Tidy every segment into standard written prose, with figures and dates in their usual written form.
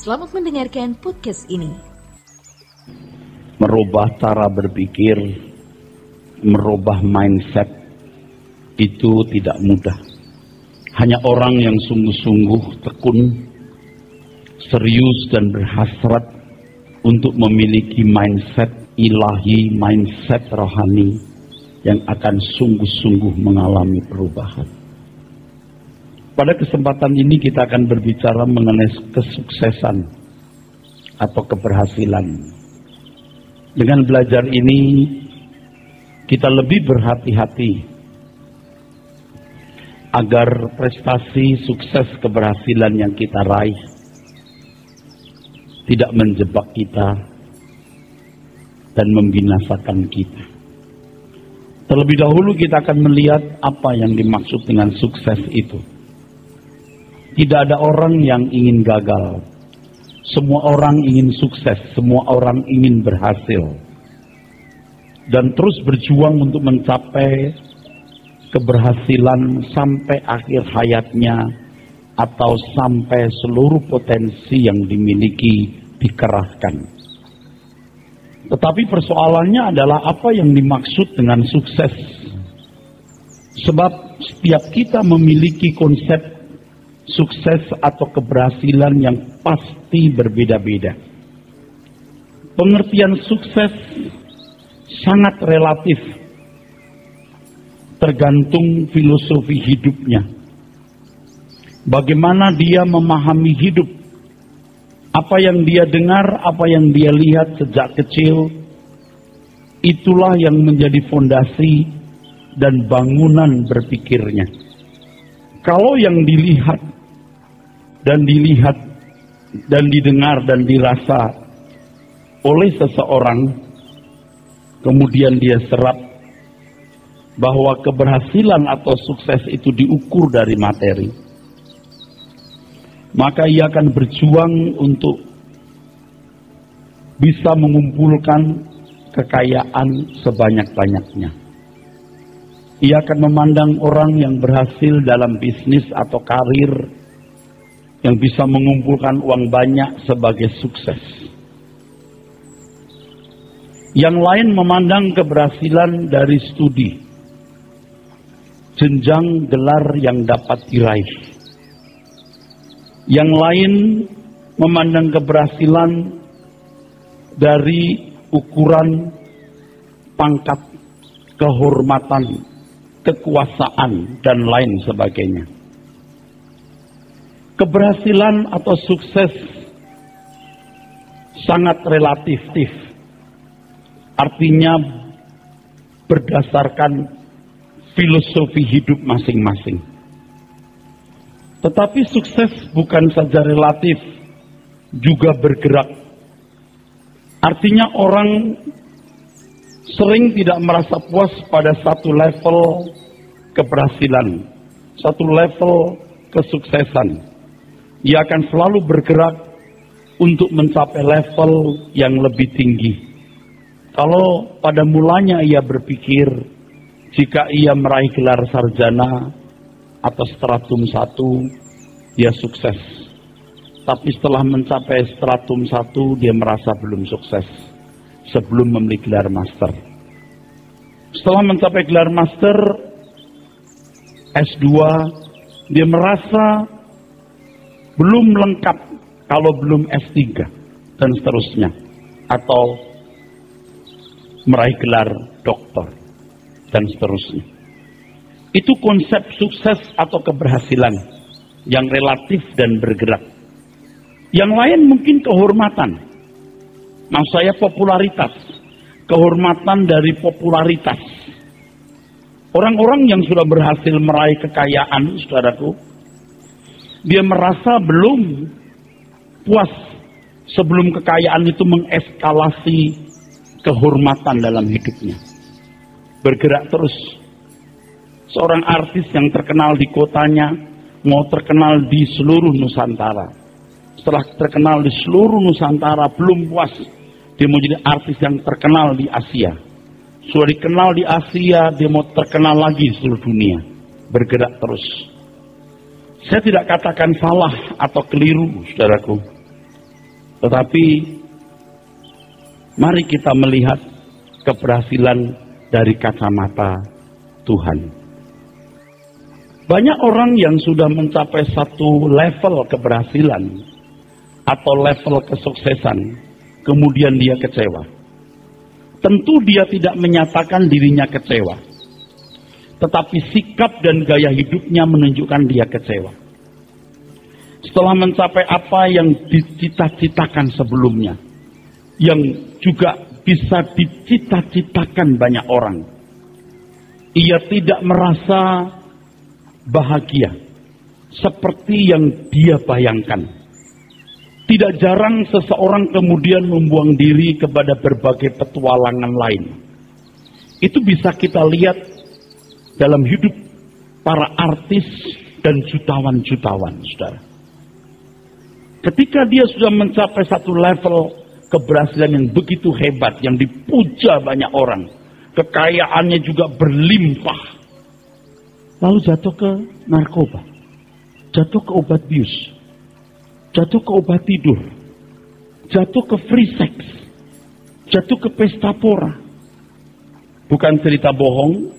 Selamat mendengarkan podcast ini. Merubah cara berpikir, merubah mindset itu tidak mudah. Hanya orang yang sungguh-sungguh tekun, serius dan berhasrat untuk memiliki mindset ilahi, mindset rohani yang akan sungguh-sungguh mengalami perubahan. Pada kesempatan ini kita akan berbicara mengenai kesuksesan atau keberhasilan. Dengan belajar ini kita lebih berhati-hati agar prestasi, sukses, keberhasilan yang kita raih tidak menjebak kita dan membinasakan kita. Terlebih dahulu kita akan melihat apa yang dimaksud dengan sukses itu. Tidak ada orang yang ingin gagal. Semua orang ingin sukses, semua orang ingin berhasil. Dan terus berjuang untuk mencapai keberhasilan sampai akhir hayatnya atau sampai seluruh potensi yang dimiliki dikerahkan. Tetapi persoalannya adalah apa yang dimaksud dengan sukses. Sebab setiap kita memiliki konsep sukses atau keberhasilan yang pasti berbeda-beda. Pengertian sukses sangat relatif, tergantung filosofi hidupnya. Bagaimana dia memahami hidup, apa yang dia dengar, apa yang dia lihat sejak kecil, itulah yang menjadi fondasi dan bangunan berpikirnya. Kalau yang dilihat dan didengar dan dirasa oleh seseorang, kemudian dia serap bahwa keberhasilan atau sukses itu diukur dari materi, maka ia akan berjuang untuk bisa mengumpulkan kekayaan sebanyak-banyaknya. Ia akan memandang orang yang berhasil dalam bisnis atau karir, yang bisa mengumpulkan uang banyak sebagai sukses. Yang lain memandang keberhasilan dari studi, jenjang gelar yang dapat diraih. Yang lain memandang keberhasilan dari ukuran pangkat, kehormatan, kekuasaan, dan lain sebagainya. Keberhasilan atau sukses sangat relatif, artinya berdasarkan filosofi hidup masing-masing. Tetapi sukses bukan saja relatif, juga bergerak. Artinya orang sering tidak merasa puas pada satu level keberhasilan, satu level kesuksesan. Ia akan selalu bergerak untuk mencapai level yang lebih tinggi. Kalau pada mulanya ia berpikir, jika ia meraih gelar sarjana atau stratum 1, dia sukses. Tapi setelah mencapai stratum 1, dia merasa belum sukses sebelum memiliki gelar master. Setelah mencapai gelar master S2, dia merasa belum lengkap kalau belum S3 dan seterusnya, atau meraih gelar doktor dan seterusnya. Itu konsep sukses atau keberhasilan yang relatif dan bergerak. Yang lain mungkin kehormatan. Maksud saya popularitas, kehormatan dari popularitas. Orang-orang yang sudah berhasil meraih kekayaan, saudaraku, dia merasa belum puas sebelum kekayaan itu mengeskalasi kehormatan dalam hidupnya. Bergerak terus. Seorang artis yang terkenal di kotanya mau terkenal di seluruh Nusantara. Setelah terkenal di seluruh Nusantara belum puas, dia mau jadi artis yang terkenal di Asia. Sudah dikenal di Asia, dia mau terkenal lagi di seluruh dunia. Bergerak terus. Saya tidak katakan salah atau keliru, saudaraku. Tetapi mari kita melihat keberhasilan dari kacamata Tuhan. Banyak orang yang sudah mencapai satu level keberhasilan atau level kesuksesan, kemudian dia kecewa. Tentu dia tidak menyatakan dirinya kecewa, tetapi sikap dan gaya hidupnya menunjukkan dia kecewa. Setelah mencapai apa yang dicita-citakan sebelumnya, yang juga bisa dicita-citakan banyak orang, ia tidak merasa bahagia seperti yang dia bayangkan. Tidak jarang seseorang kemudian membuang diri kepada berbagai petualangan lain. Itu bisa kita lihat dalam hidup para artis dan jutawan-jutawan, saudara. Ketika dia sudah mencapai satu level keberhasilan yang begitu hebat, yang dipuja banyak orang, kekayaannya juga berlimpah, lalu jatuh ke narkoba, jatuh ke obat bius, jatuh ke obat tidur, jatuh ke free sex, jatuh ke pesta pora. Bukan cerita bohong,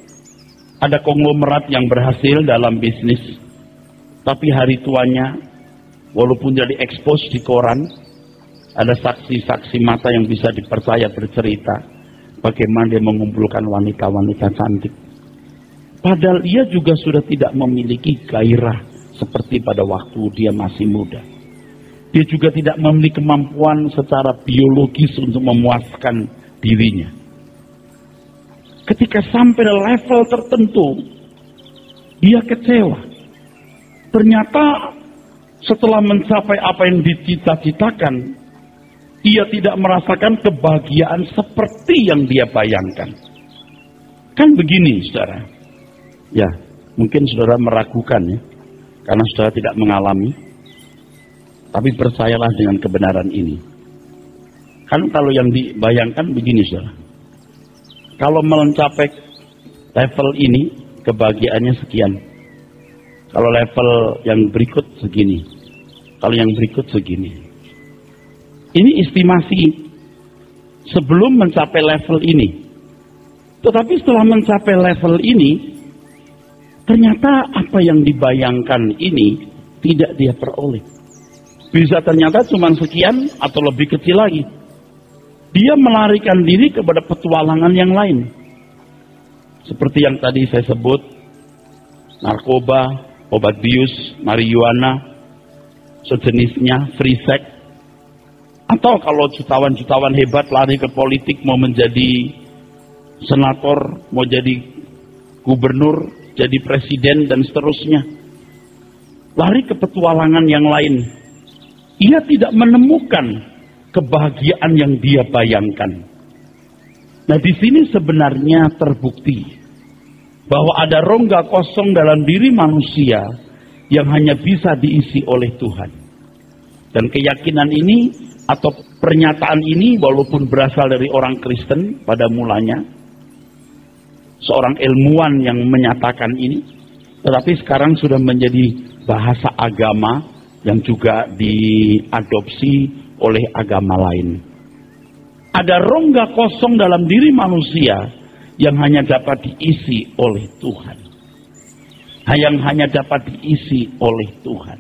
ada konglomerat yang berhasil dalam bisnis, tapi hari tuanya, walaupun jadi expose di koran, ada saksi-saksi mata yang bisa dipercaya bercerita bagaimana dia mengumpulkan wanita-wanita cantik. Padahal ia juga sudah tidak memiliki gairah seperti pada waktu dia masih muda. Dia juga tidak memiliki kemampuan secara biologis untuk memuaskan dirinya. Ketika sampai level tertentu, dia kecewa. Ternyata setelah mencapai apa yang dicita-citakan, ia tidak merasakan kebahagiaan seperti yang dia bayangkan. Kan begini, saudara. Ya, mungkin saudara meragukan ya, karena saudara tidak mengalami. Tapi percayalah dengan kebenaran ini. Kan kalau yang dibayangkan begini, saudara. Kalau mencapai level ini, kebahagiaannya sekian. Kalau level yang berikut segini. Kalau yang berikut segini. Ini estimasi sebelum mencapai level ini. Tetapi setelah mencapai level ini, ternyata apa yang dibayangkan ini tidak dia peroleh. Bisa ternyata cuma sekian atau lebih kecil lagi. Dia melarikan diri kepada petualangan yang lain. Seperti yang tadi saya sebut, narkoba, obat bius, marijuana, sejenisnya, free sex. Atau kalau jutawan-jutawan hebat lari ke politik, mau menjadi senator, mau jadi gubernur, jadi presiden, dan seterusnya. Lari ke petualangan yang lain. Ia tidak menemukan kebahagiaan yang dia bayangkan. Nah, di sini sebenarnya terbukti bahwa ada rongga kosong dalam diri manusia yang hanya bisa diisi oleh Tuhan. Dan keyakinan ini atau pernyataan ini walaupun berasal dari orang Kristen pada mulanya, seorang ilmuwan yang menyatakan ini, tetapi sekarang sudah menjadi bahasa agama yang juga diadopsi oleh agama lain. Ada rongga kosong dalam diri manusia yang hanya dapat diisi oleh Tuhan. Yang hanya dapat diisi oleh Tuhan.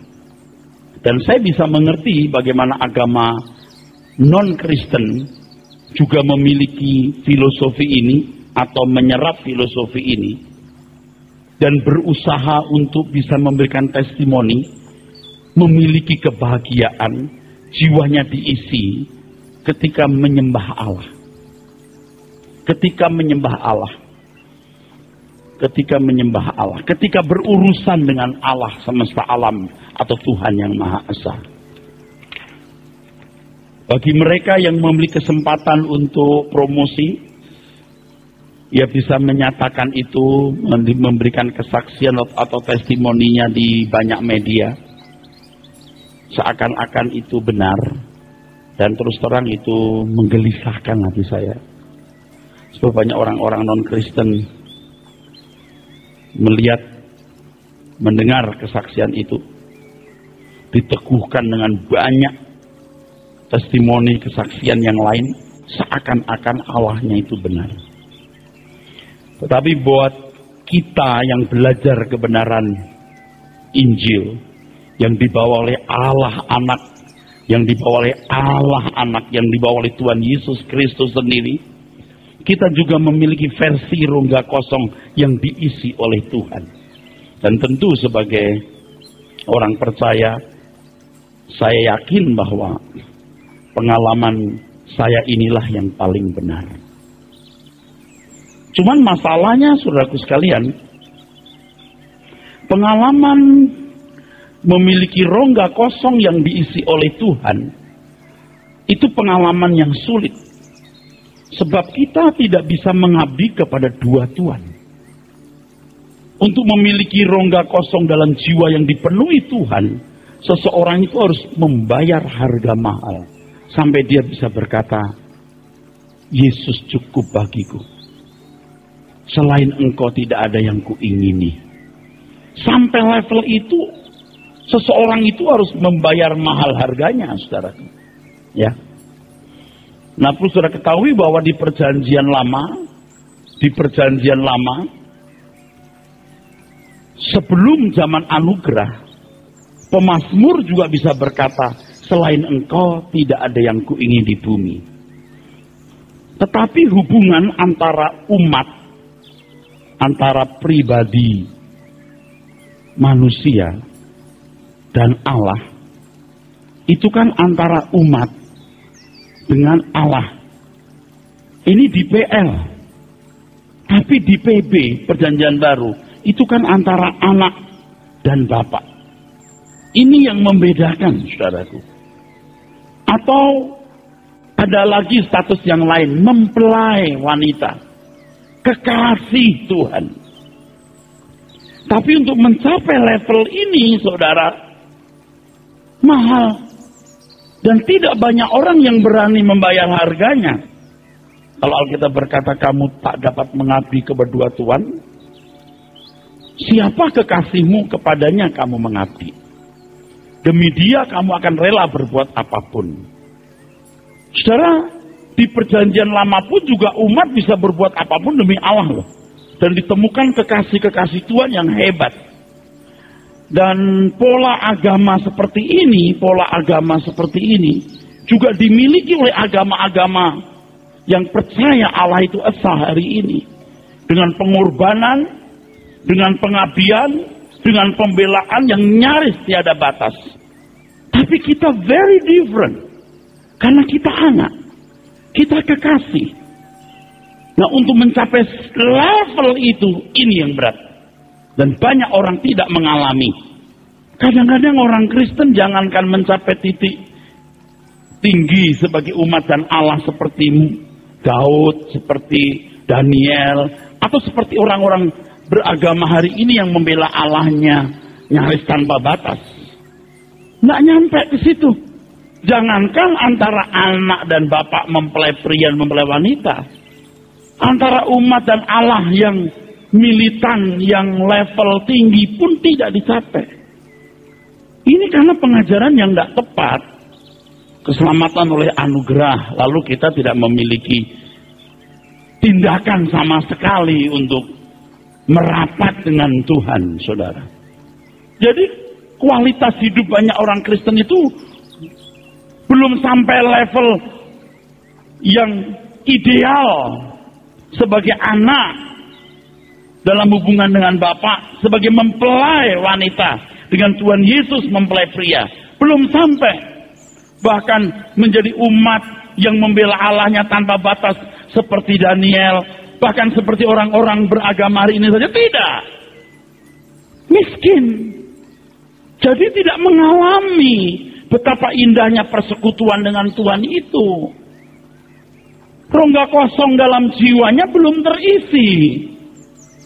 Dan saya bisa mengerti bagaimana agama non-Kristen juga memiliki filosofi ini atau menyerap filosofi ini dan berusaha untuk bisa memberikan testimoni, memiliki kebahagiaan, jiwanya diisi ketika menyembah Allah. Ketika menyembah Allah. Ketika menyembah Allah. Ketika berurusan dengan Allah semesta alam atau Tuhan yang Maha Esa. Bagi mereka yang memiliki kesempatan untuk promosi, ia bisa menyatakan itu, memberikan kesaksian atau testimoninya di banyak media. Seakan-akan itu benar. Dan terus terang itu menggelisahkan hati saya. Sebab banyak orang-orang non-Kristen melihat, mendengar kesaksian itu, diteguhkan dengan banyak testimoni, kesaksian yang lain, seakan-akan Allahnya itu benar. Tetapi buat kita yang belajar kebenaran Injil, yang dibawa oleh Allah Anak, yang dibawa oleh Allah Anak, yang dibawa oleh Tuhan Yesus Kristus sendiri, kita juga memiliki versi rongga kosong yang diisi oleh Tuhan. Dan tentu sebagai orang percaya, saya yakin bahwa pengalaman saya inilah yang paling benar. Cuman masalahnya, saudaraku sekalian, pengalaman memiliki rongga kosong yang diisi oleh Tuhan, itu pengalaman yang sulit. Sebab kita tidak bisa mengabdi kepada dua Tuhan. Untuk memiliki rongga kosong dalam jiwa yang dipenuhi Tuhan, seseorang itu harus membayar harga mahal. Sampai dia bisa berkata, Yesus cukup bagiku. Selain engkau tidak ada yang kuingini. Sampai level itu, seseorang itu harus membayar mahal harganya, saudara. Ya. Nah, perlu saudara ketahui bahwa di perjanjian lama, sebelum zaman anugerah, pemazmur juga bisa berkata, selain engkau tidak ada yang kuingin di bumi. Tetapi hubungan antara umat, antara pribadi manusia dan Allah, itu kan antara umat dengan Allah. Ini di PL. Tapi di PB, perjanjian baru, itu kan antara anak dan bapak. Ini yang membedakan, saudaraku. Atau ada lagi status yang lain, mempelai wanita, kekasih Tuhan. Tapi untuk mencapai level ini, saudara, mahal. Dan tidak banyak orang yang berani membayar harganya. Kalau Alkitab berkata kamu tak dapat mengabdi kedua Tuhan, siapa kekasihmu, kepadanya kamu mengabdi. Demi dia kamu akan rela berbuat apapun. Saudara, di perjanjian lama pun juga umat bisa berbuat apapun demi Allah loh. Dan ditemukan kekasih-kekasih Tuhan yang hebat. Dan pola agama seperti ini juga dimiliki oleh agama-agama yang percaya Allah itu esa hari ini. Dengan pengorbanan, dengan pengabdian, dengan pembelaan yang nyaris tiada batas. Tapi kita very different. Karena kita anak, kita kekasih. Nah, untuk mencapai level itu, ini yang berat. Dan banyak orang tidak mengalami. Kadang-kadang orang Kristen jangankan mencapai titik tinggi sebagai umat dan Allah seperti Daud, seperti Daniel, atau seperti orang-orang beragama hari ini yang membela Allahnya nyaris tanpa batas. Nggak nyampe ke situ. Jangankan antara anak dan bapak mempelai pria dan mempelai wanita. Antara umat dan Allah yang militan, yang level tinggi pun tidak dicapai. Ini karena pengajaran yang tidak tepat. Keselamatan oleh anugerah, lalu kita tidak memiliki tindakan sama sekali untuk merapat dengan Tuhan, saudara. Jadi kualitas hidup banyak orang Kristen itu belum sampai level yang ideal sebagai anak dalam hubungan dengan Bapa, sebagai mempelai wanita dengan Tuhan Yesus mempelai pria. Belum sampai. Bahkan menjadi umat yang membela Allahnya tanpa batas seperti Daniel, bahkan seperti orang-orang beragama hari ini saja tidak. Miskin. Jadi tidak mengalami betapa indahnya persekutuan dengan Tuhan itu. Rongga kosong dalam jiwanya belum terisi.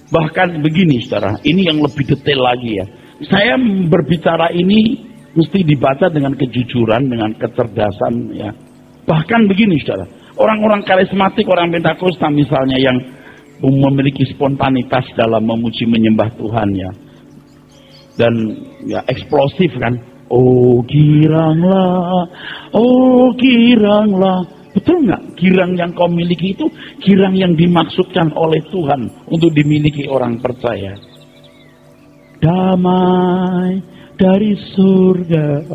Bahkan begini, saudara, ini yang lebih detail lagi ya. Saya berbicara ini mesti dibaca dengan kejujuran, dengan kecerdasan ya. Bahkan begini, saudara, orang-orang karismatik, orang Pentakosta misalnya yang memiliki spontanitas dalam memuji menyembah Tuhan ya. Dan ya eksplosif kan. Oh giranglah, oh giranglah. Betul nggak? Girang yang kau miliki itu girang yang dimaksudkan oleh Tuhan untuk dimiliki orang percaya. Damai dari surga.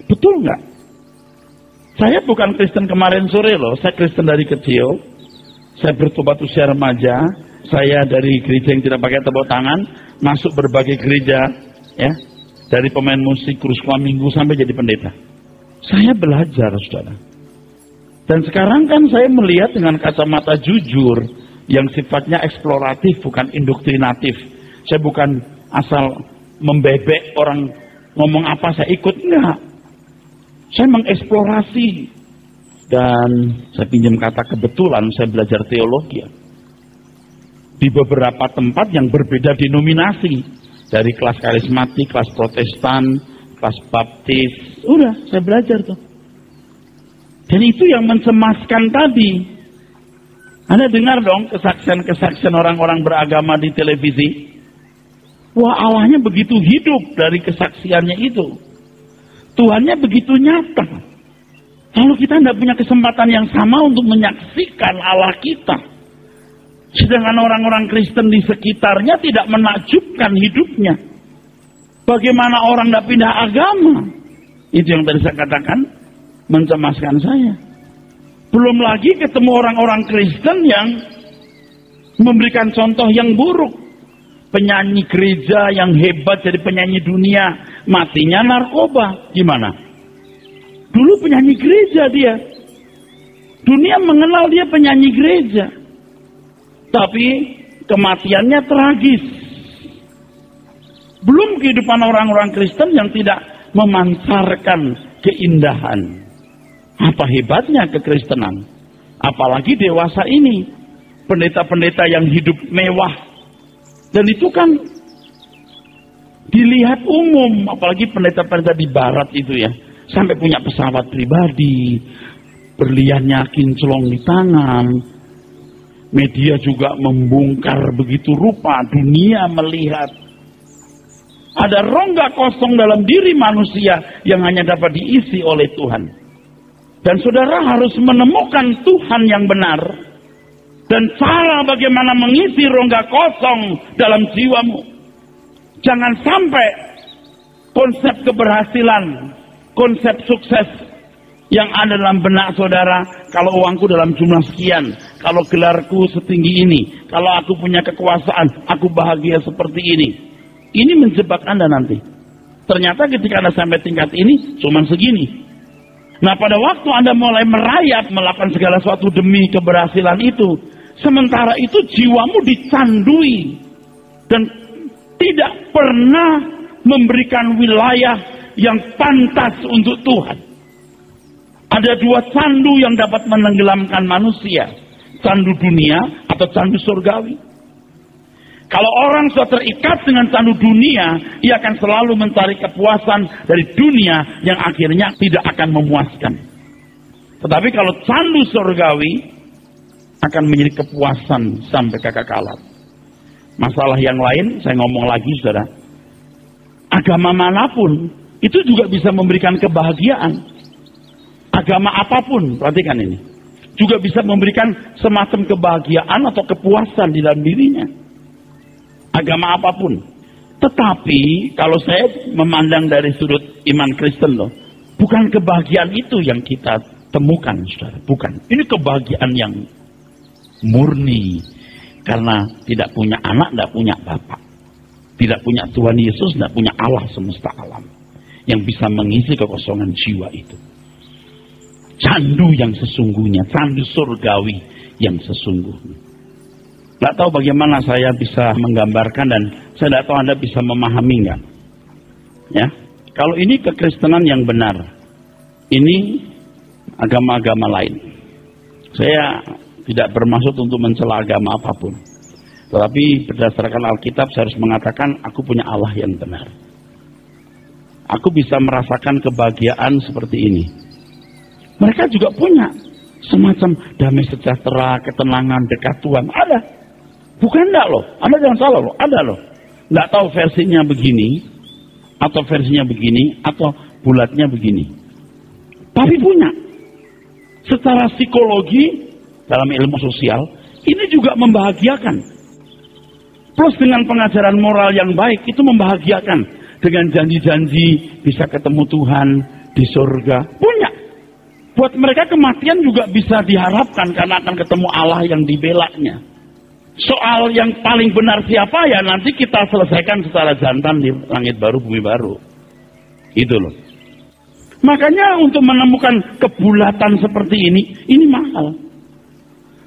Betul nggak? Saya bukan Kristen kemarin sore loh. Saya Kristen dari kecil. Saya bertobat usia remaja. Saya dari gereja yang tidak pakai tepuk tangan, masuk berbagai gereja, ya, dari pemain musik, kursus minggu sampai jadi pendeta. Saya belajar, saudara. Dan sekarang kan saya melihat dengan kacamata jujur yang sifatnya eksploratif, bukan indoktrinatif. Saya bukan asal membebek orang ngomong apa saya ikut, enggak. Saya mengeksplorasi. Dan saya pinjam kata kebetulan, saya belajar teologi di beberapa tempat yang berbeda denominasi, dari kelas karismatik, kelas protestan, kelas baptis. Udah, saya belajar tuh. Dan itu yang mencemaskan tadi. Anda dengar dong kesaksian-kesaksian orang-orang beragama di televisi. Wah, Allahnya begitu hidup dari kesaksiannya itu. Tuhannya begitu nyata. Lalu kita tidak punya kesempatan yang sama untuk menyaksikan Allah kita. Sedangkan orang-orang Kristen di sekitarnya tidak menakjubkan hidupnya. Bagaimana orang tidak pindah agama? Itu yang tadi saya katakan, mencemaskan saya. Belum lagi ketemu orang-orang Kristen yang memberikan contoh yang buruk. Penyanyi gereja yang hebat jadi penyanyi dunia, matinya narkoba. Gimana? Dulu penyanyi gereja dia. Dunia mengenal dia penyanyi gereja. Tapi kematiannya tragis. Belum kehidupan orang-orang Kristen yang tidak memancarkan keindahan. Apa hebatnya kekristenan? Apalagi dewasa ini. Pendeta-pendeta yang hidup mewah. Dan itu kan dilihat umum. Apalagi pendeta-pendeta di barat itu ya. Sampai punya pesawat pribadi. Berliannya kinclong di tangan. Media juga membongkar begitu rupa. Dunia melihat. Ada rongga kosong dalam diri manusia yang hanya dapat diisi oleh Tuhan. Dan saudara harus menemukan Tuhan yang benar. Dan cara bagaimana mengisi rongga kosong dalam jiwamu. Jangan sampai konsep keberhasilan, konsep sukses yang ada dalam benak saudara. Kalau uangku dalam jumlah sekian, kalau gelarku setinggi ini, kalau aku punya kekuasaan, aku bahagia seperti ini. Ini menjebak Anda nanti. Ternyata ketika Anda sampai tingkat ini, cuma segini. Nah, pada waktu Anda mulai merayap, melakukan segala sesuatu demi keberhasilan itu, sementara itu jiwamu dicandui. Dan tidak pernah memberikan wilayah yang pantas untuk Tuhan. Ada dua candu yang dapat menenggelamkan manusia. Candu dunia atau candu surgawi. Kalau orang sudah terikat dengan candu dunia, ia akan selalu mencari kepuasan dari dunia yang akhirnya tidak akan memuaskan. Tetapi kalau candu surgawi, akan menjadi kepuasan sampai kekekalan. Masalah yang lain, saya ngomong lagi saudara. Agama manapun, itu juga bisa memberikan kebahagiaan. Agama apapun, perhatikan ini. Juga bisa memberikan semacam kebahagiaan atau kepuasan di dalam dirinya. Agama apapun. Tetapi kalau saya memandang dari sudut iman Kristen loh, bukan kebahagiaan itu yang kita temukan, saudara. Bukan. Ini kebahagiaan yang murni. Karena tidak punya anak, tidak punya bapak. Tidak punya Tuhan Yesus, tidak punya Allah semesta alam. Yang bisa mengisi kekosongan jiwa itu. Candu yang sesungguhnya. Candu surgawi yang sesungguhnya. Tidak tahu bagaimana saya bisa menggambarkan dan saya tidak tahu Anda bisa memahami nggak? Ya, kalau ini kekristenan yang benar, ini agama-agama lain. Saya tidak bermaksud untuk mencela agama apapun, tetapi berdasarkan Alkitab saya harus mengatakan aku punya Allah yang benar. Aku bisa merasakan kebahagiaan seperti ini. Mereka juga punya semacam damai sejahtera, ketenangan, dekat Tuhan. Ada. Bukan enggak loh, Anda jangan salah loh, ada loh. Enggak tahu versinya begini, atau versinya begini, atau bulatnya begini. Tapi punya. Secara psikologi, dalam ilmu sosial, ini juga membahagiakan. Plus dengan pengajaran moral yang baik, itu membahagiakan. Dengan janji-janji bisa ketemu Tuhan di surga. Punya. Buat mereka kematian juga bisa diharapkan karena akan ketemu Allah yang dibelanya. Soal yang paling benar siapa ya nanti kita selesaikan secara jantan di langit baru, bumi baru. Itu loh. Makanya untuk menemukan kebulatan seperti ini mahal.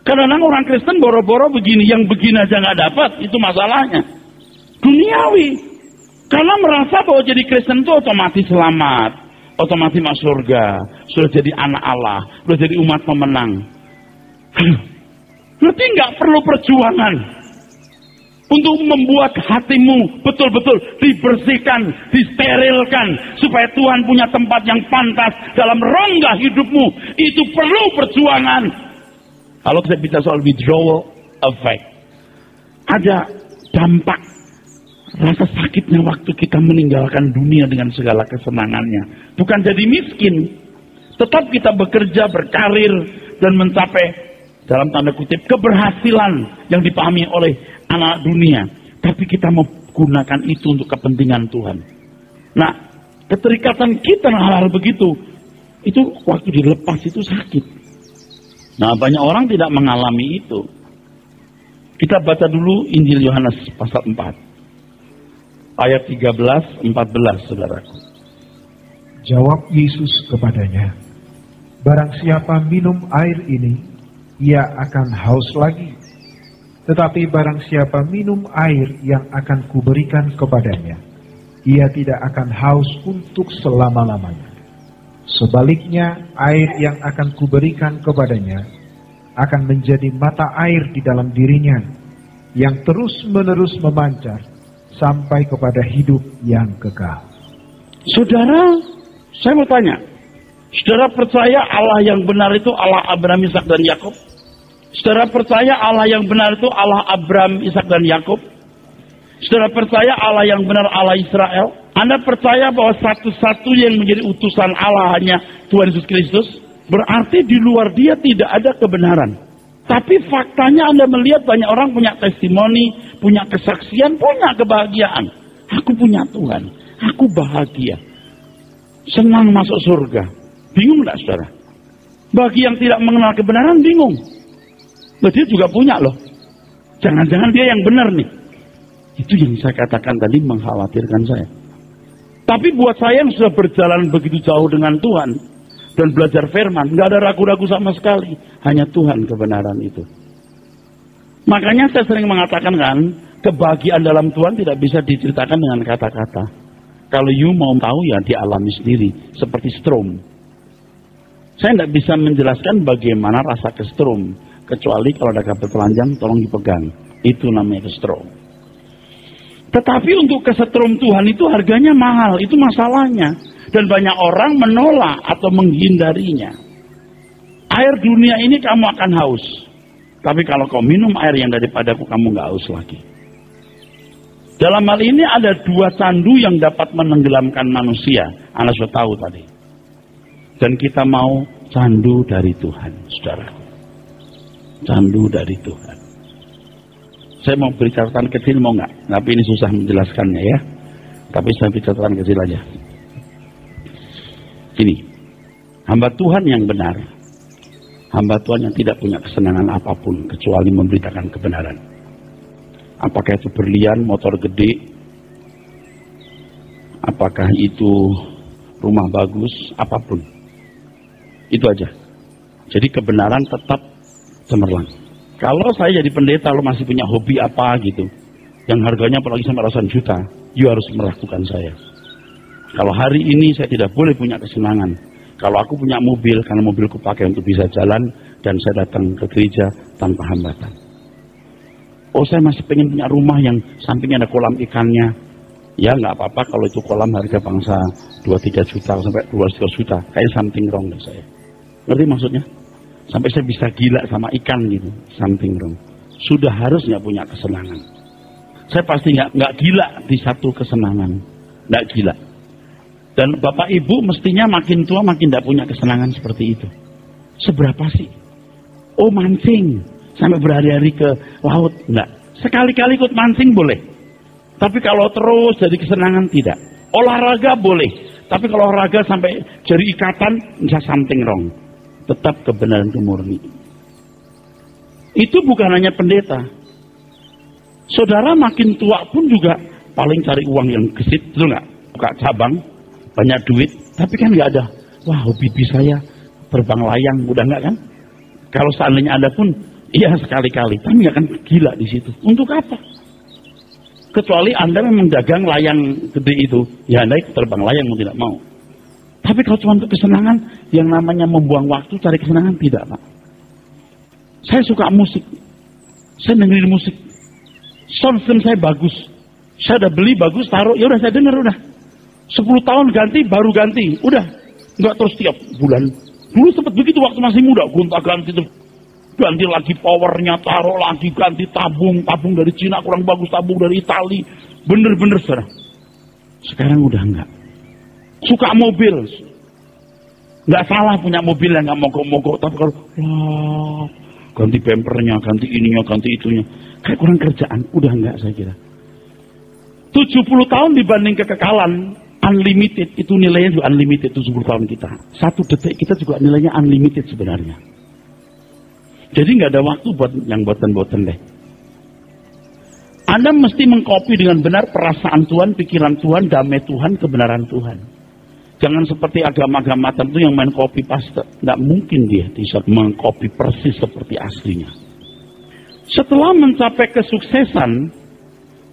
Kadang-kadang orang Kristen boro-boro begini, yang begini aja nggak dapat, itu masalahnya. Duniawi. Karena merasa bahwa jadi Kristen itu otomatis selamat, otomatis masuk surga, sudah jadi anak Allah, sudah jadi umat pemenang. Berarti nggak perlu perjuangan untuk membuat hatimu betul-betul dibersihkan, disterilkan, supaya Tuhan punya tempat yang pantas dalam rongga hidupmu. Itu perlu perjuangan. Kalau saya bicara soal withdrawal effect, ada dampak rasa sakitnya waktu kita meninggalkan dunia dengan segala kesenangannya. Bukan jadi miskin, tetap kita bekerja, berkarir, dan mencapai dalam tanda kutip keberhasilan yang dipahami oleh anak dunia. Tapi kita menggunakan itu untuk kepentingan Tuhan. Nah, keterikatan kita dengan hal-hal begitu, itu waktu dilepas itu sakit. Nah, banyak orang tidak mengalami itu. Kita baca dulu Injil Yohanes pasal 4. Ayat 13-14, saudaraku. Jawab Yesus kepadanya, barang siapa minum air ini, ia akan haus lagi. Tetapi barang siapa minum air yang akan kuberikan kepadanya, ia tidak akan haus untuk selama-lamanya. Sebaliknya, air yang akan kuberikan kepadanya akan menjadi mata air di dalam dirinya, yang terus-menerus memancar sampai kepada hidup yang kekal. Saudara, saya mau tanya, saudara percaya Allah yang benar itu Allah Abraham, Ishak dan Yakub? Saudara percaya Allah yang benar itu Allah Abraham, Ishak dan Yakub? Saudara percaya Allah yang benar Allah Israel? Anda percaya bahwa satu-satunya yang menjadi utusan Allah hanya Tuhan Yesus Kristus? Berarti di luar dia tidak ada kebenaran. Tapi faktanya Anda melihat banyak orang punya testimoni, punya kesaksian, punya kebahagiaan. Aku punya Tuhan, aku bahagia, senang masuk surga. Bingung nggak saudara? Bagi yang tidak mengenal kebenaran bingung. Loh, dia juga punya loh. Jangan-jangan dia yang benar nih. Itu yang saya katakan tadi mengkhawatirkan saya. Tapi buat saya yang sudah berjalan begitu jauh dengan Tuhan dan belajar firman, nggak ada ragu-ragu sama sekali. Hanya Tuhan kebenaran itu. Makanya saya sering mengatakan kan, kebahagiaan dalam Tuhan tidak bisa diceritakan dengan kata-kata. Kalau you mau tahu ya dialami sendiri, seperti strom. Saya tidak bisa menjelaskan bagaimana rasa kestrom, kecuali kalau ada kabel telanjang tolong dipegang. Itu namanya kestrom. Tetapi untuk kesetrum Tuhan itu harganya mahal, itu masalahnya. Dan banyak orang menolak atau menghindarinya. Air dunia ini kamu akan haus. Tapi kalau kau minum air yang daripadaku, kamu gak haus lagi. Dalam hal ini ada dua candu yang dapat menenggelamkan manusia. Anda sudah tahu tadi. Dan kita mau candu dari Tuhan, saudara. Candu dari Tuhan. Saya mau beri catatan kecil, mau nggak? Tapi ini susah menjelaskannya ya. Tapi saya beri catatan kecil aja. Ini, hamba Tuhan yang benar, hamba Tuhan yang tidak punya kesenangan apapun kecuali memberitakan kebenaran. Apakah itu berlian, motor gede, apakah itu rumah bagus, apapun. Itu aja. Jadi kebenaran tetap cemerlang. Kalau saya jadi pendeta, lo masih punya hobi apa gitu, yang harganya apalagi sampai ratusan juta, you harus melakukan saya. Kalau hari ini saya tidak boleh punya kesenangan. Kalau aku punya mobil, karena mobilku pakai untuk bisa jalan, dan saya datang ke gereja tanpa hambatan. Oh, saya masih pengen punya rumah yang sampingnya ada kolam ikannya. Ya nggak apa-apa kalau itu kolam harga bangsa 2-3 juta sampai 2-3 juta. Kayak something wrong deh saya. Ngerti maksudnya? Sampai saya bisa gila sama ikan gitu, something wrong. Sudah harus nggak punya kesenangan. Saya pasti nggak gila di satu kesenangan, nggak gila. Dan Bapak Ibu mestinya makin tua makin tidak punya kesenangan seperti itu. Seberapa sih? Oh, mancing sampai berhari-hari ke laut. Enggak. Sekali-kali ikut mancing boleh. Tapi kalau terus jadi kesenangan tidak. Olahraga boleh. Tapi kalau olahraga sampai jadi ikatan, bisa something wrong. Tetap kebenaran itu murni. Itu bukan hanya pendeta. Saudara makin tua pun juga paling cari uang yang gesit, betul nggak? Buka cabang, banyak duit, tapi kan nggak ada. Wah, hobi saya terbang layang, udah nggak kan? Kalau seandainya Anda pun, iya sekali-kali, tapi nggak akan gila di situ. Untuk apa? Kecuali Anda memang dagang layang gede itu, ya Anda terbang layang mau tidak mau. Tapi kalau cuma untuk kesenangan, yang namanya membuang waktu cari kesenangan tidak, Pak. Saya suka musik, saya dengerin musik, sound system saya bagus, saya udah beli bagus, taruh, ya udah saya denger udah. 10 tahun ganti, baru ganti, udah, nggak terus tiap bulan. Dulu sempat begitu waktu masih muda, gonta-ganti tuh. Ganti lagi powernya, taruh lagi, ganti tabung dari Cina kurang bagus, tabung dari Itali, bener-bener saudara. Sekarang udah enggak. Suka mobil, nggak salah punya mobil yang nggak mogok-mogok, tapi kalau ganti bempernya, ganti ininya, ganti itunya, kayak kurang kerjaan, udah enggak saya kira. 70 tahun dibanding kekekalan unlimited, itu nilainya juga unlimited. 70 tahun kita, 1 detik kita juga nilainya unlimited sebenarnya. Jadi nggak ada waktu buat yang boten-boten deh. Anda mesti mengkopi dengan benar perasaan Tuhan, pikiran Tuhan, damai Tuhan, kebenaran Tuhan. Jangan seperti agama-agama tertentu yang main copy paste. Nggak mungkin dia bisa mengcopy persis seperti aslinya. Setelah mencapai kesuksesan,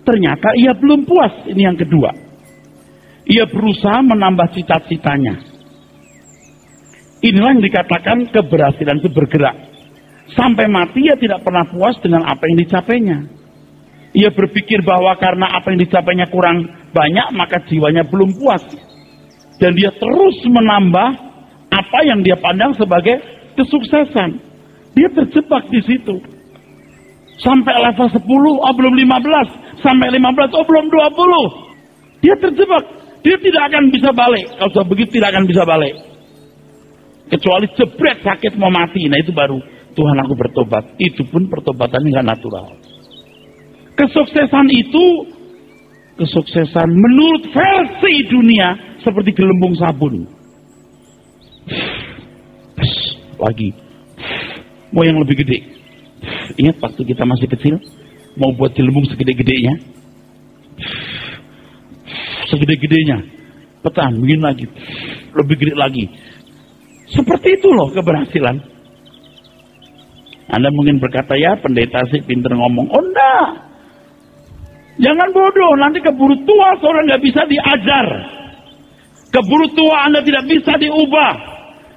ternyata ia belum puas. Ini yang kedua. Ia berusaha menambah cita-citanya. Inilah yang dikatakan keberhasilan itu bergerak. Sampai mati ia tidak pernah puas dengan apa yang dicapainya. Ia berpikir bahwa karena apa yang dicapainya kurang banyak, maka jiwanya belum puas. Dan dia terus menambah apa yang dia pandang sebagai kesuksesan. Dia terjebak di situ. Sampai level 10, oh belum 15. Sampai 15, oh belum 20. Dia terjebak. Dia tidak akan bisa balik. Kalau sudah begitu tidak akan bisa balik. Kecuali jebret sakit mau mati. Nah itu baru Tuhan aku bertobat. Itu pun pertobatannya nggak natural. Kesuksesan itu, kesuksesan menurut versi dunia seperti gelembung sabun. Lagi. Mau yang lebih gede. Ingat waktu kita masih kecil, mau buat gelembung segede-gedenya. Segede-gedenya. Petan, begini lagi. Lebih gede lagi. Seperti itu loh keberhasilan. Anda mungkin berkata, ya pendeta sih pinter ngomong. Oh enggak. Jangan bodoh, nanti keburu tua seorang nggak bisa diajar. Keburu tua Anda tidak bisa diubah.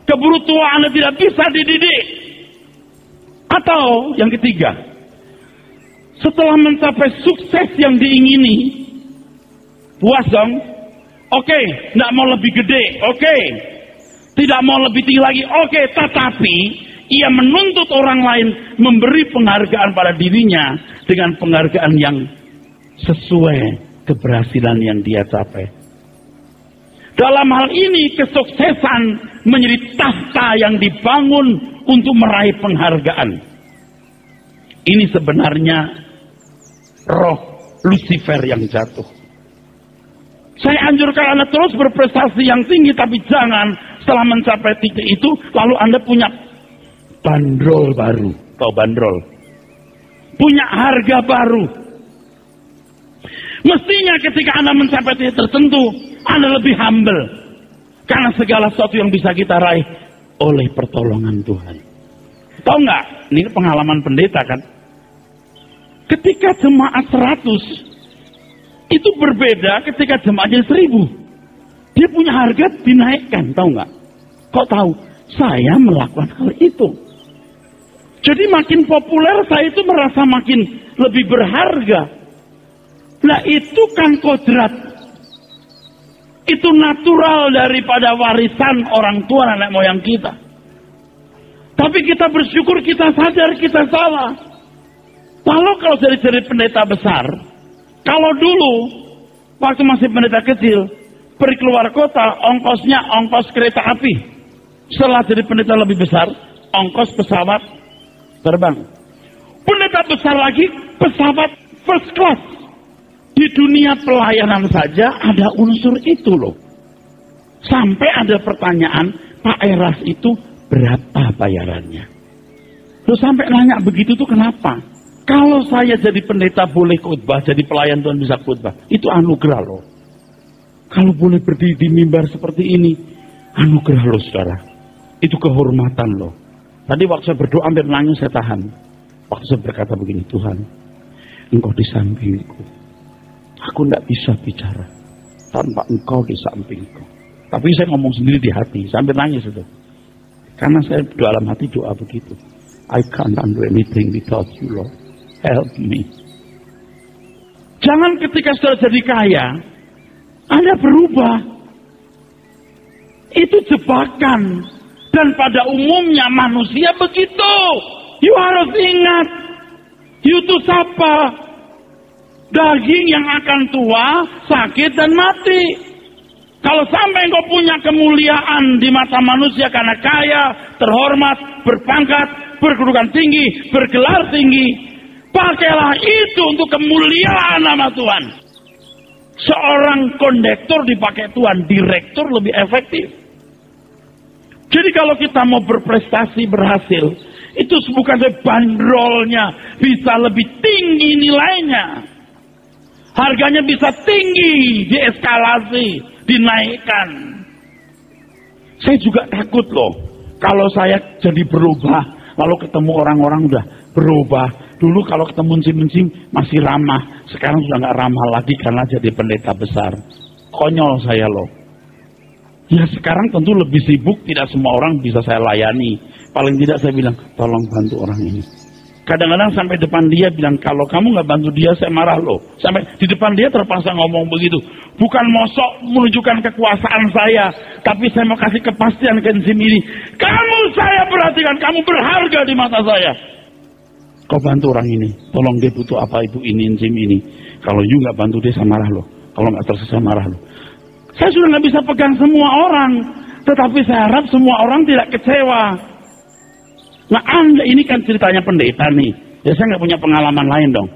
Keburu tua Anda tidak bisa dididik. Atau yang ketiga, setelah mencapai sukses yang diingini, puas dong? Oke, nggak mau lebih gede, oke. Tidak mau lebih tinggi lagi, oke. Tetapi ia menuntut orang lain memberi penghargaan pada dirinya dengan penghargaan yang sesuai keberhasilan yang dia capai. Dalam hal ini kesuksesan menjadi tahta yang dibangun untuk meraih penghargaan. Ini sebenarnya roh Lucifer yang jatuh. Saya anjurkan Anda terus berprestasi yang tinggi, tapi jangan setelah mencapai titik itu lalu Anda punya bandrol baru. Tahu bandrol? Punya harga baru. Mestinya ketika Anda mencapai titik tertentu, Anda lebih humble. Karena segala sesuatu yang bisa kita raih oleh pertolongan Tuhan. Tahu nggak? Ini pengalaman pendeta kan. Ketika jemaat 100, itu berbeda ketika jemaatnya 1000. Dia punya harga dinaikkan, tahu nggak? Kok tahu? Saya melakukan hal itu. Jadi makin populer, saya itu merasa makin lebih berharga. Nah itu kan kodrat. Itu natural daripada warisan orang tua nenek moyang kita. Tapi kita bersyukur, kita sadar kita salah. Kalau jadi pendeta besar, kalau dulu waktu masih pendeta kecil, pergi keluar kota, ongkosnya ongkos kereta api. Setelah jadi pendeta lebih besar, ongkos pesawat terbang. Pendeta besar lagi, pesawat first class. Di dunia pelayanan saja ada unsur itu loh. Sampai ada pertanyaan, Pak Eras itu berapa bayarannya? Terus sampai nanya begitu tuh kenapa? Kalau saya jadi pendeta boleh khotbah, jadi pelayan Tuhan bisa khotbah, itu anugerah loh. Kalau boleh berdiri di mimbar seperti ini, anugerah loh saudara. Itu kehormatan loh. Tadi waktu saya berdoa hampir nangis saya tahan. Waktu saya berkata begini, Tuhan, Engkau di sampingku. Aku tidak bisa bicara tanpa Engkau di sampingku. Tapi saya ngomong sendiri di hati, sambil nangis itu. Karena saya dalam hati doa begitu. I can't do anything without you, Lord. Help me. Jangan ketika sudah jadi kaya, Anda berubah. Itu jebakan. Dan pada umumnya manusia begitu. You harus ingat. You itu siapa? Daging yang akan tua, sakit dan mati. Kalau sampai engkau punya kemuliaan di mata manusia karena kaya, terhormat, berpangkat, berkedudukan tinggi, bergelar tinggi, pakailah itu untuk kemuliaan nama Tuhan. Seorang kondektur dipakai Tuhan, direktur lebih efektif. Jadi kalau kita mau berprestasi, berhasil, itu bukan bandrolnya bisa lebih tinggi nilainya. Harganya bisa tinggi, dieskalasi, dinaikkan. Saya juga takut loh, kalau saya jadi berubah, lalu ketemu orang-orang udah berubah. Dulu kalau ketemu encim-encim masih ramah, sekarang sudah nggak ramah lagi karena jadi pendeta besar. Konyol saya loh. Ya sekarang tentu lebih sibuk, tidak semua orang bisa saya layani. Paling tidak saya bilang, tolong bantu orang ini. Kadang-kadang sampai depan dia bilang, kalau kamu nggak bantu dia, saya marah loh. Sampai di depan dia terpaksa ngomong begitu. Bukan mosok menunjukkan kekuasaan saya, tapi saya mau kasih kepastian ke encim ini. Kamu saya perhatikan, kamu berharga di mata saya. Kau bantu orang ini, tolong dia butuh apa ibu ini, encim ini. Kalau you nggak bantu dia, saya marah loh. Kalau nggak terus saya marah loh. Saya sudah nggak bisa pegang semua orang, tetapi saya harap semua orang tidak kecewa. Nah Anda ini kan ceritanya pendeta nih, ya saya nggak punya pengalaman lain dong.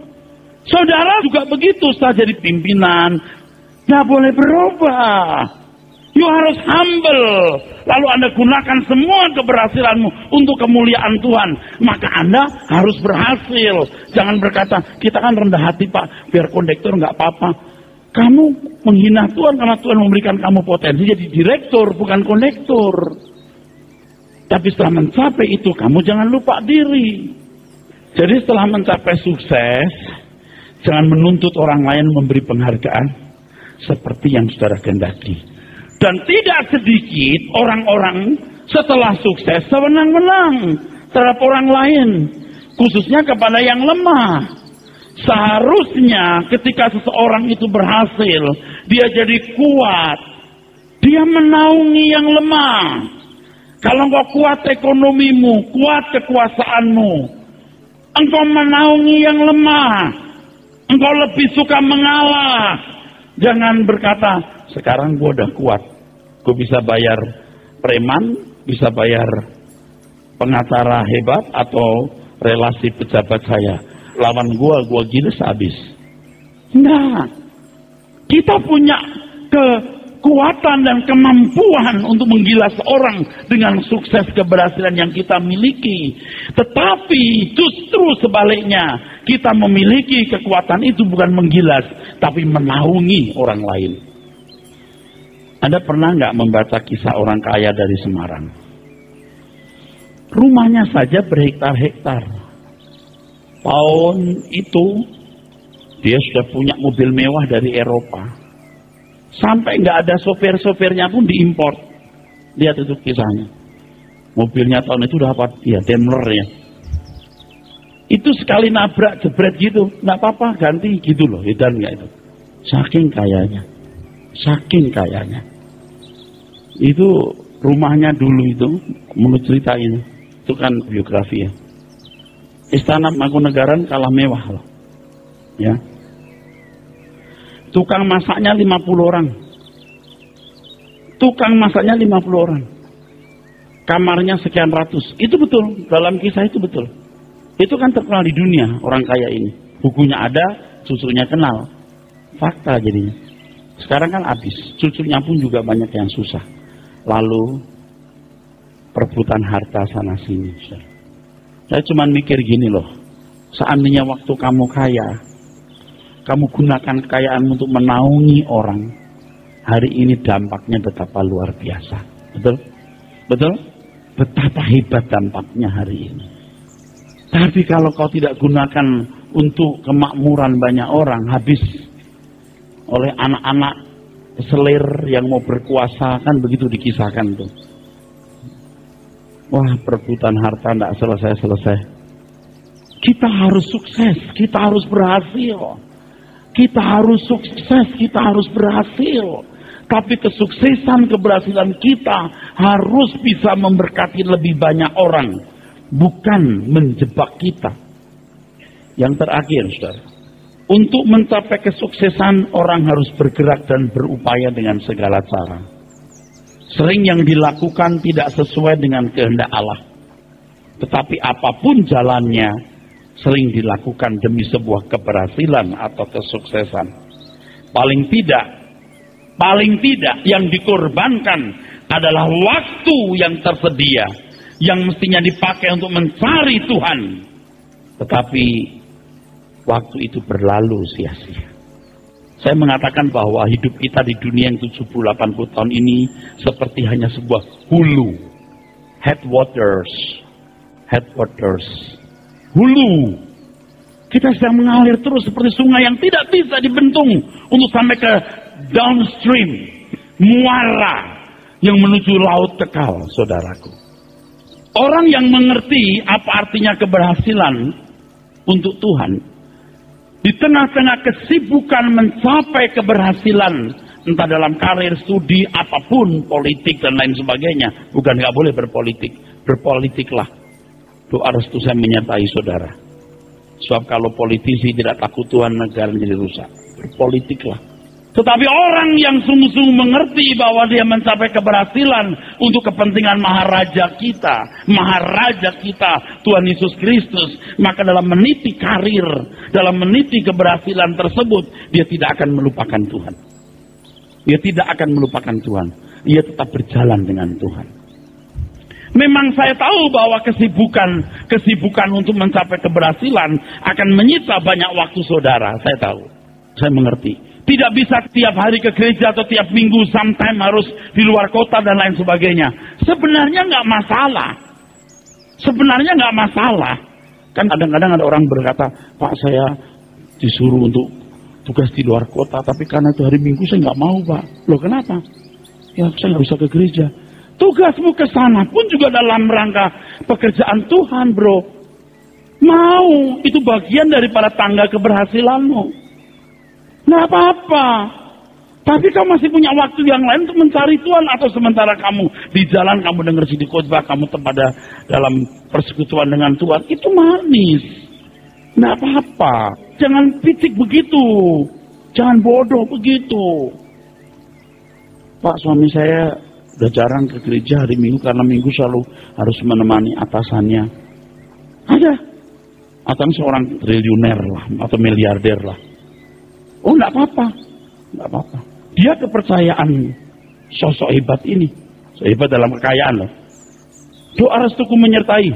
Saudara juga begitu, setelah jadi pimpinan, nggak boleh berubah. You harus humble, lalu Anda gunakan semua keberhasilanmu untuk kemuliaan Tuhan. Maka Anda harus berhasil. Jangan berkata, kita kan rendah hati Pak, biar kondektur nggak apa-apa. Kamu menghina Tuhan karena Tuhan memberikan kamu potensi jadi direktur, bukan kondektur. Tapi setelah mencapai itu, kamu jangan lupa diri. Jadi setelah mencapai sukses, jangan menuntut orang lain memberi penghargaan seperti yang saudara kehendaki. Dan tidak sedikit orang-orang setelah sukses sewenang-wenang terhadap orang lain, khususnya kepada yang lemah. Seharusnya ketika seseorang itu berhasil, dia jadi kuat, dia menaungi yang lemah. Kalau engkau kuat ekonomimu, kuat kekuasaanmu, engkau menaungi yang lemah, engkau lebih suka mengalah. Jangan berkata, sekarang gue udah kuat, gue bisa bayar preman, bisa bayar pengacara hebat atau relasi pejabat saya. Lawan gue giles habis. Nah, kita punya kekuatan dan kemampuan untuk menggilas orang dengan sukses keberhasilan yang kita miliki. Tetapi justru sebaliknya, kita memiliki kekuatan itu bukan menggilas, tapi menaungi orang lain. Anda pernah nggak membaca kisah orang kaya dari Semarang? Rumahnya saja berhektar-hektar. Tahun itu dia sudah punya mobil mewah dari Eropa. Sampai nggak ada sopir-sopirnya pun diimpor. Lihat itu kisahnya. Mobilnya tahun itu udah apa? Ya Daimler ya. Itu sekali nabrak jebret gitu, nggak apa-apa ganti gitu loh. Edan nggak itu? Saking kayanya, saking kayanya. Itu rumahnya dulu itu, menurut cerita ini, itu kan biografi ya. Istana Mangkunegaran kalah mewah loh. Ya. Tukang masaknya 50 orang. Tukang masaknya 50 orang. Kamarnya sekian ratus. Itu betul, dalam kisah itu betul. Itu kan terkenal di dunia, orang kaya ini. Bukunya ada, cucunya kenal. Fakta jadinya. Sekarang kan habis, cucunya pun juga banyak yang susah. Lalu perebutan harta sana sini. Saya cuma mikir gini loh, seandainya waktu kamu kaya, kamu gunakan kekayaan untuk menaungi orang, hari ini dampaknya betapa luar biasa. Betul? Betul? Betapa hebat dampaknya hari ini. Tapi kalau kau tidak gunakan untuk kemakmuran banyak orang, habis oleh anak-anak selir yang mau berkuasa, kan begitu dikisahkan tuh. Wah, perebutan harta tidak selesai-selesai. Kita harus sukses, kita harus berhasil. Kita harus sukses, kita harus berhasil. Tapi kesuksesan, keberhasilan kita harus bisa memberkati lebih banyak orang, bukan menjebak kita. Yang terakhir, saudara, untuk mencapai kesuksesan orang harus bergerak dan berupaya dengan segala cara. Sering yang dilakukan tidak sesuai dengan kehendak Allah. Tetapi apapun jalannya, sering dilakukan demi sebuah keberhasilan atau kesuksesan. Paling tidak yang dikorbankan adalah waktu yang tersedia, yang mestinya dipakai untuk mencari Tuhan. Tetapi waktu itu berlalu sia-sia. Saya mengatakan bahwa hidup kita di dunia yang 70-80 tahun ini seperti hanya sebuah hulu. Headwaters. Hulu. Kita sedang mengalir terus seperti sungai yang tidak bisa dibentung untuk sampai ke downstream, muara yang menuju laut kekal, saudaraku. Orang yang mengerti apa artinya keberhasilan untuk Tuhan, di tengah-tengah kesibukan mencapai keberhasilan, entah dalam karir, studi, apapun, politik dan lain sebagainya. Bukan nggak boleh berpolitik, berpolitiklah. Doa restu saya menyertai saudara. Sebab kalau politisi tidak takut Tuhan, negara menjadi rusak. Berpolitiklah. Tetapi orang yang sungguh-sungguh mengerti bahwa dia mencapai keberhasilan untuk kepentingan maharaja kita, Tuhan Yesus Kristus, maka dalam meniti karir, dalam meniti keberhasilan tersebut, dia tidak akan melupakan Tuhan. Dia tidak akan melupakan Tuhan. Dia tetap berjalan dengan Tuhan. Memang saya tahu bahwa kesibukan untuk mencapai keberhasilan akan menyita banyak waktu saudara. Saya tahu. Saya mengerti. Tidak bisa tiap hari ke gereja atau tiap minggu, sometimes harus di luar kota dan lain sebagainya. Sebenarnya nggak masalah. Kan kadang-kadang ada orang berkata, Pak, saya disuruh untuk tugas di luar kota, tapi karena itu hari Minggu saya nggak mau, Pak. Loh, kenapa? Ya, saya nggak bisa ke gereja. Tugasmu ke sana pun juga dalam rangka pekerjaan Tuhan, bro. Mau, itu bagian daripada tangga keberhasilanmu. Nggak apa-apa. Tapi kamu masih punya waktu yang lain untuk mencari Tuhan. Atau sementara kamu di jalan, kamu dengar CD khotbah, kamu pada dalam persekutuan dengan Tuhan, itu manis. Nggak apa-apa. Jangan picik begitu. Jangan bodoh begitu. Pak, suami saya udah jarang ke gereja hari Minggu karena Minggu selalu harus menemani atasannya. Ada. Atasan seorang triliuner lah atau miliarder lah. Oh, enggak apa-apa. Enggak apa-apa. Dia kepercayaan sosok hebat ini. Hebat dalam kekayaan loh. Doa restuku menyertai.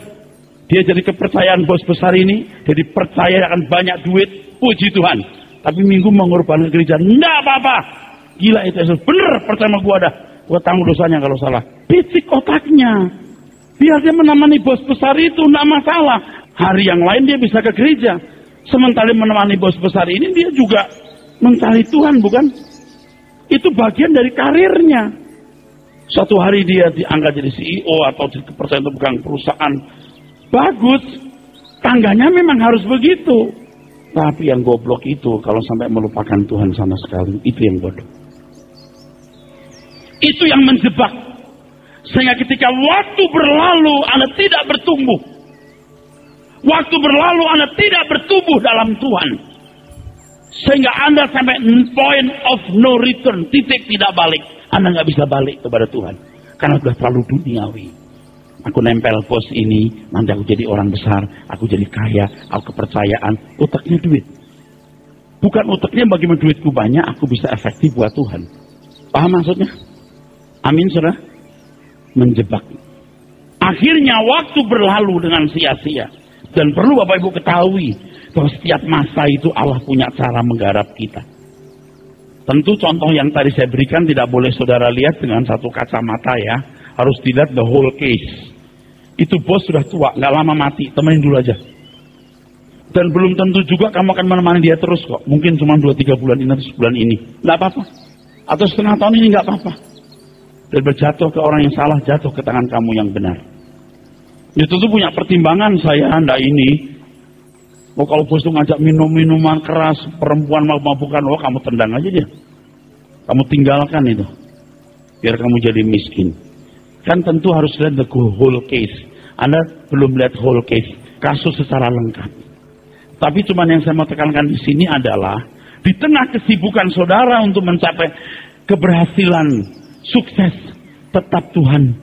Dia jadi kepercayaan bos besar ini, jadi percaya akan banyak duit, puji Tuhan. Tapi Minggu mengorbankan gereja, enggak apa-apa. Gila itu Yesus. Bener, percaya sama gua dah. Gua tanggung dosanya kalau salah. Picik otaknya. Biar dia menemani bos besar itu, enggak masalah. Hari yang lain dia bisa ke gereja. Sementara menemani bos besar ini, dia juga mencari Tuhan, bukan? Itu bagian dari karirnya. Suatu hari dia diangkat jadi CEO atau dipercaya untuk pegang perusahaan. Bagus. Tangganya memang harus begitu. Tapi yang goblok itu kalau sampai melupakan Tuhan sama sekali, itu yang bodoh. Itu yang menjebak. Sehingga ketika waktu berlalu, Anda tidak bertumbuh. Waktu berlalu, Anda tidak bertumbuh dalam Tuhan. Sehingga Anda sampai point of no return, titik tidak balik. Anda nggak bisa balik kepada Tuhan. Karena sudah terlalu duniawi. Aku nempel pos ini, nanti aku jadi orang besar, aku jadi kaya, aku kepercayaan, utaknya duit. Bukan utaknya bagaimana duitku banyak, aku bisa efektif buat Tuhan. Paham maksudnya? Amin, saudara? Menjebak. Akhirnya waktu berlalu dengan sia-sia. Dan perlu Bapak Ibu ketahui, bahwa setiap masa itu Allah punya cara menggarap kita. Tentu contoh yang tadi saya berikan tidak boleh saudara lihat dengan satu kacamata ya. Harus dilihat the whole case. Itu bos sudah tua, nggak lama mati, temenin dulu aja. Dan belum tentu juga kamu akan menemani dia terus kok. Mungkin cuma 2-3 bulan ini atau sebulan ini. Nggak apa-apa. Atau setengah tahun ini nggak apa-apa. Dan berjatuh ke orang yang salah, jatuh ke tangan kamu yang benar. Ya tentu punya pertimbangan saya, anda ini. Oh kalau bos itu ngajak minuman keras, perempuan mabuk-mabukan, oh kamu tendang aja dia. Kamu tinggalkan itu. Biar kamu jadi miskin. Kan tentu harus lihat the whole case. Anda belum lihat whole case, kasus secara lengkap. Tapi cuman yang saya mau tekankan di sini adalah, di tengah kesibukan saudara untuk mencapai keberhasilan, sukses, tetap Tuhan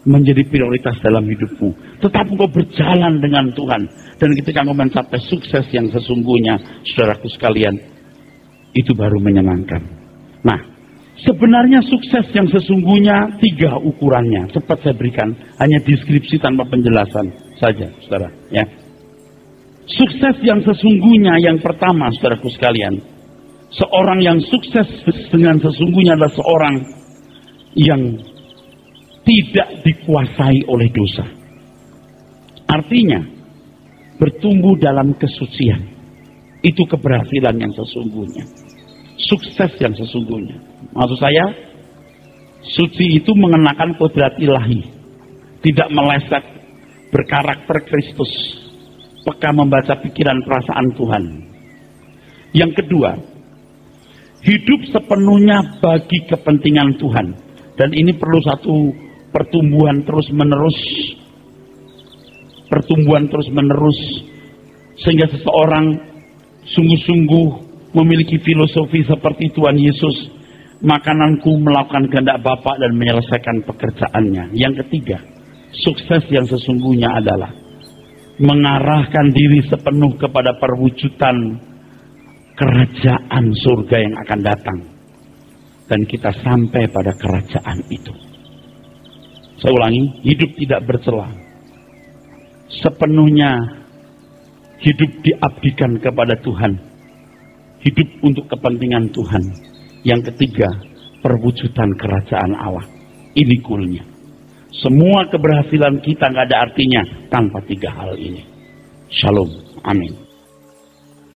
menjadi prioritas dalam hidupmu. Tetap engkau berjalan dengan Tuhan. Dan ketika engkau mencapai sukses yang sesungguhnya, saudaraku sekalian, itu baru menyenangkan. Nah, sebenarnya sukses yang sesungguhnya 3 ukurannya. Cepat saya berikan, hanya deskripsi tanpa penjelasan saja, saudara. Ya. Sukses yang sesungguhnya yang pertama, saudaraku sekalian, seorang yang sukses dengan sesungguhnya adalah seorang yang tidak dikuasai oleh dosa. Artinya, bertumbuh dalam kesucian. Itu keberhasilan yang sesungguhnya. Sukses yang sesungguhnya. Maksud saya, suci itu mengenakan kodrat ilahi. Tidak meleset, berkarakter Kristus. Peka membaca pikiran perasaan Tuhan. Yang kedua, hidup sepenuhnya bagi kepentingan Tuhan. Dan ini perlu satu pertumbuhan terus-menerus. Pertumbuhan terus-menerus. Sehingga seseorang sungguh-sungguh memiliki filosofi seperti Tuhan Yesus. Makananku melakukan kehendak Bapa dan menyelesaikan pekerjaannya. Yang ketiga, sukses yang sesungguhnya adalah mengarahkan diri sepenuh kepada perwujudan kerajaan surga yang akan datang. Dan kita sampai pada kerajaan itu. Saya ulangi, hidup tidak bercela. Sepenuhnya hidup diabdikan kepada Tuhan. Hidup untuk kepentingan Tuhan. Yang ketiga, perwujudan kerajaan Allah. Ini goalnya. Semua keberhasilan kita nggak ada artinya tanpa 3 hal ini. Shalom. Amin.